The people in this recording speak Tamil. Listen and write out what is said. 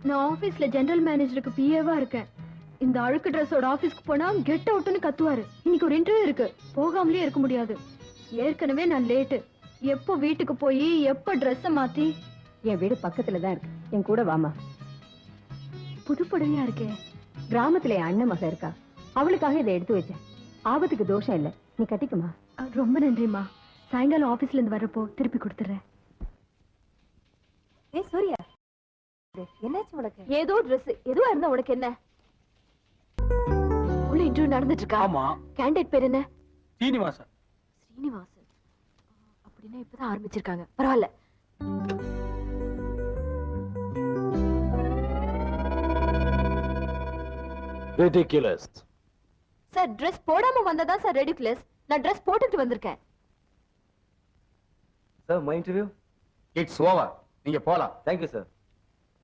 நான் ஆபீஸ்ல ஜெனரல் மேனேஜருக்கு பிஏவா இருக்கேன். இந்த அழுக்கு ட்ரெஸ்ஸோட ஆபீஸ்க்கு போனா கெட் அவுட்னு கத்துவாரு. இன்னைக்கு ஒரு இன்டர்வியூ இருக்கு, போகாமலே இருக்க முடியாது. ஏற்கனவே நான் லேட்டு. எப்போ வீட்டுக்கு போய் எப்போ ட்ரெஸ்ஸ மாத்தி? என் வீடு பக்கத்துல தான் இருக்கு, என் கூட வாமா. புது புடவையா இருக்கே. கிராமத்துல என் அண்ணன் மக இருக்கா, அவளுக்காக இதை எடுத்து வச்சேன். ஆபத்துக்கு தோஷம் இல்ல, நீ கட்டிக்குமா. ரொம்ப நன்றிம்மா. சாயங்காலம் ஆபீஸ்ல இருந்து வரப்போ திருப்பி கொடுத்துறேன். சூர்யா, என்னாச்சு உனக்கு? ஏதோ ட்ரெஸ் எதுவா இருந்தா உனக்கு என்ன? உள்ள இன்டர்வியூ நடந்துட்டு இருக்கா? ஆமா. கேண்டிடேட் பேர் என்ன? சீனிவாசன். ஸ்ரீனிவாசன். அப்படின்னா இப்பதான் ஆரம்பிச்சிருக்காங்க. பரவாயில்ல. Ridiculous. சார் ட்ரெஸ் போடாம வந்ததா சார் ரெடிகுலஸ். நான் ட்ரெஸ் போட்டுட்டு வந்திருக்கேன். Sir, my interview? It's over. நீங்க போலாம். Thank you, sir.